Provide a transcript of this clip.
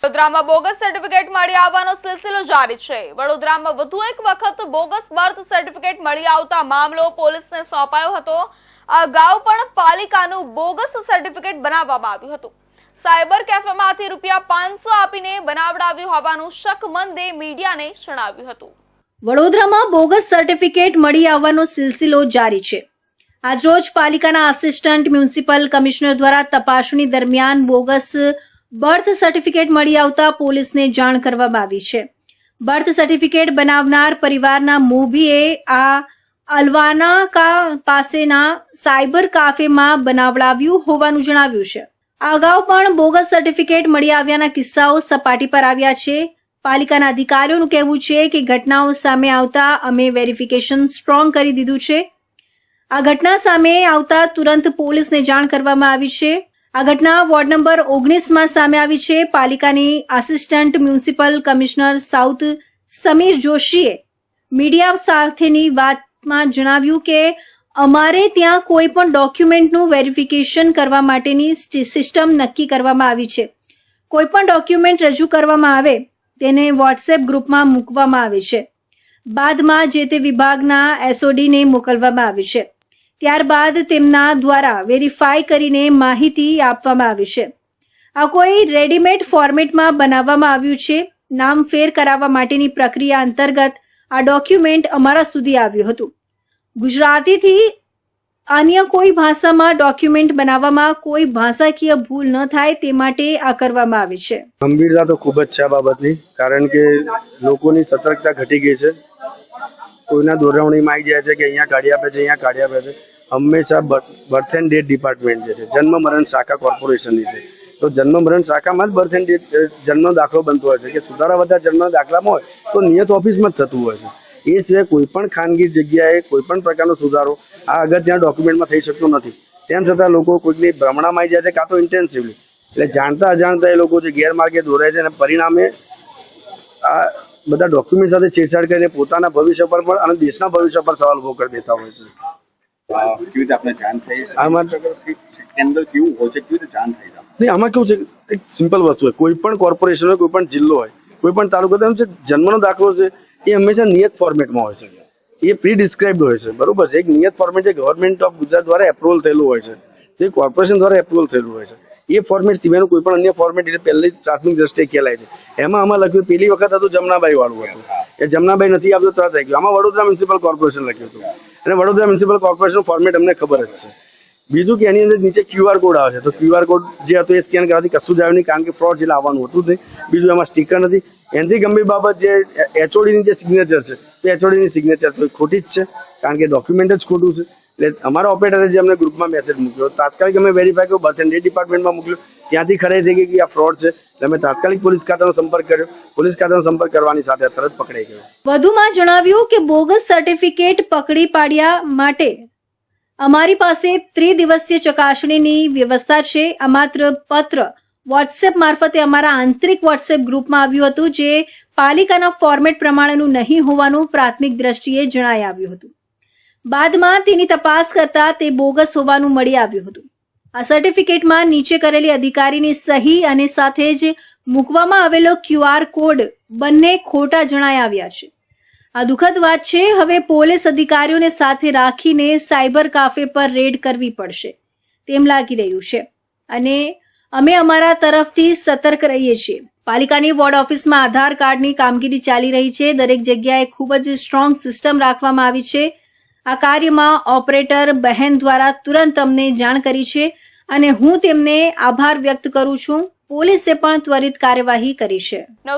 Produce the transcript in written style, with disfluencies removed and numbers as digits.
વડોદરામાં bogus certificate મળી આવવાનો સિલસિલો જારી છે। વડોદરામાં વધુ એક વખત બોગસ બર્થ સર્ટિફિકેટ મળી આવતા મામલો પોલીસને સોંપાયો હતો। અગાઉ પણ પાલિકાનું બોગસ સર્ટિફિકેટ બનાવવામાં આવ્યું હતું। સાયબર કેફેમાંથી ₹500 આપીને બનાવડાવ્યું હોવાનું શકમંદે મીડિયાને જણાવ્યું હતું। વડોદરામાં બોગસ સર્ટિફિકેટ મળી આવવાનો સિલસિલો જારી છે। આજરોજ પાલિકાના આસિસ્ટન્ટ મ્યુનિસિપલ કમિશનર દ્વારા તપાસણી દરમિયાન બોગસ બર્થ સર્ટિફિકેટ મળી આવતા પોલીસને જાણ કરવામાં આવી છે। બર્થ સર્ટિફિકેટ બનાવનાર પરિવારના મોભીએ આ અલવાના પાસેના સાયબર કાફેમાં બનાવડાવ્યું હોવાનું જણાવ્યું છે। અગાઉ પણ બોગસ સર્ટિફિકેટ મળી આવ્યાના કિસ્સાઓ સપાટી પર આવ્યા છે। પાલિકાના અધિકારીઓનું કહેવું છે કે ઘટનાઓ સામે આવતા અમે વેરિફિકેશન સ્ટ્રોંગ કરી દીધું છે। આ ઘટના સામે આવતા તુરંત પોલીસને જાણ કરવામાં આવી છે। આ ઘટના વોર્ડ નંબર 19માં સામે આવી છે। પાલિકાની assistant municipal commissioner south Samir જોશીએ મીડિયા સાથેની વાતમાં જણાવ્યું કે અમારે ત્યાં કોઈ પણ ડોક્યુમેન્ટનું વેરિફિકેશન કરવા માટેની સિસ્ટમ નક્કી કરવામાં આવી છે। કોઈ પણ ડોક્યુમેન્ટ રજૂ કરવામાં આવે તેને વોટ્સએપ ગ્રુપમાં મૂકવામાં આવે છે। બાદમાં જે તે વિભાગના એસઓડીને મોકલવામાં આવે છે। ત્યારબાદ તેમના દ્વારા વેરીફાઈ કરીને માહિતી આપવામાં આવી છે। આ કોઈ રેડીમેડ ફોર્મેટમાં બનાવવામાં આવ્યું છે। નામ ફેર કરાવવા માટેની પ્રક્રિયા અંતર્ગત આ ડોક્યુમેન્ટ અમારા સુધી આવ્યું હતું। ગુજરાતીથી અન્ય કોઈ ભાષામાં ડોક્યુમેન્ટ બનાવવામાં કોઈ ભાષાકીય ભૂલ ન થાય તે માટે આ કરવામાં આવે છે। ગંભીરતા તો ખૂબ જ છે આ બાબતની, કારણ કે લોકોની સતર્કતા ઘટી ગઈ છે। કોઈના દોરવણીમાં આવી જાય છે કે અહીંયા કાઢી આપે છે, અહીંયા કાઢી આપે છે। હંમેશા બર્થ એન્ડ ડેથ ડિપાર્ટમેન્ટ જે છે, જન્મ મરણ શાખા કોર્પોરેશનની છે, તો જન્મ મરણ શાખામાં જ બર્થ એન્ડ ડેથ જન્મનો દાખલો બનતો હોય છે કે સુધારા વધારા જન્મના દાખલામાં હોય તો નિયત ઓફિસમાં જ થતું હોય છે। એ સિવાય કોઈ પણ ખાનગી જગ્યાએ કોઈ પણ પ્રકારનો સુધારો આ અગત્યના ડોક્યુમેન્ટમાં થઈ શકતો નથી। તેમ છતાં લોકો કોઈકની ભ્રમણામાં આવી જાય છે, કાં તો ઇન્ટેન્સિવલી, એટલે જાણતા અજાણતા એ લોકો જે ગેરમાર્ગે દોરાય છે અને પરિણામે આ બધા ડોક્યુમેન્ટ સાથે છેડછાડ કરીને પોતાના ભવિષ્ય પર પણ અને દેશના ભવિષ્ય પર સવાલ ઉભો કરી દેતા હોય છે। આમાં કેવું છે, એક સિમ્પલ વસ્તુ હોય, કોઈ પણ કોર્પોરેશન હોય, કોઈ પણ જિલ્લો હોય, કોઈ પણ તાલુકો, જે જન્મનો દાખલો છે એ હંમેશા નિયત ફોર્મેટમાં હોય છે। એ પ્રી ડિસ્ક્રાઇબ્ડ હોય છે, બરોબર છે। એક નિયત ફોર્મેટ જે ગવર્મેન્ટ ઓફ ગુજરાત દ્વારા એપ્રુવલ થયેલું હોય છે, જે કોર્પોરેશન દ્વારા એપ્રુવલ થયેલું હોય છે, એ ફોર્મેટ સિવાયનું કોઈ પણ અન્ય ફોર્મેટ એટલે પહેલી પ્રાથમિક દ્રષ્ટિએ ખેલાય છે। એમાં આમાં લખ્યું, પેલી વખત હતું જમનાબાઈ વાળું હતું, એ જમનાબાઈ નથી આપતો તરત થઈ ગયું। આમાં વડોદરા મ્યુનિસિપલ કોર્પોરેશન લખ્યું હતું અને વડોદરા મ્યુનિસિપલ કોર્પોરેશન ફોર્મેટ અમને ખબર જ છે। બીજું કે એની અંદર નીચે QR કોડ આવે છે, તો QR કોડ જે હતો એ સ્કેન કરવાથી કશું જ આવ્યું નહીં, કારણ કે ફ્રોડ એટલે આવવાનું હતું જ નહીં। બીજું એમાં સ્ટીકર નથી। એનાથી ગંભીર બાબત જે HODની જે સિગ્નેચર છે, તો HODની સિગ્નેચર તો ખોટી જ છે, કારણ કે ડોક્યુમેન્ટ જ ખોટું છે। એટલે અમારા ઓપરેટરે જે અમને ગ્રુપમાં મેસેજ મૂક્યો, તાત્કાલિક અમે વેરીફાઈ કર્યું, બર્થ એન્ડ ડેથ ડિપાર્ટમેન્ટમાં મોકલ્યો, ત્યાંથી ખરાઈ થઈ ગઈ કે આ ફ્રોડ છે, એટલે અમે તાત્કાલિક પોલીસ ખાતાનો સંપર્ક કર્યો। પોલીસ ખાતાનો સંપર્ક કરવાની સાથે તરત પકડાઈ ગયો। વધુમાં જણાવ્યું કે બોગસ સર્ટિફિકેટ પકડી પાડ્યા માટે અમારી પાસે 3 દિવસીય ચકાસણીની વ્યવસ્થા છે। આ માત્ર પત્ર વોટ્સએપ મારફતે અમારા આંતરિક વોટ્સએપ ગ્રુપમાં આવ્યું હતું, જે પાલિકાના ફોર્મેટ પ્રમાણેનું નહીં હોવાનું પ્રાથમિક દ્રષ્ટિએ જણાઈ આવ્યું હતું। બાદમાં તેની તપાસ કરતા તે બોગસ હોવાનું મળી આવ્યું હતું। આ સર્ટિફિકેટમાં નીચે કરેલી અધિકારીની સહી અને સાથે જ મૂકવામાં આવેલો QR કોડ બંને ખોટા જણાઈ આવ્યા છે। આ દુઃખદ વાત છે। હવે પોલીસ અધિકારીઓને સાથે રાખીને સાયબર કાફે પર રેડ કરવી પડશે તેમ લાગી રહ્યું છે અને અમે અમારા તરફથી સતર્ક રહીએ છીએ। પાલિકાની વોર્ડ ઓફિસમાં આધાર કાર્ડની કામગીરી ચાલી રહી છે। દરેક જગ્યાએ ખૂબ જ સ્ટ્રોંગ સિસ્ટમ રાખવામાં આવી છે। આ કાર્યમાં ઓપરેટર બહેન દ્વારા તુરંત અમને જાણ કરી છે અને હું તેમને આભાર વ્યક્ત કરું છું। પોલીસે પણ ત્વરિત કાર્યવાહી કરી છે।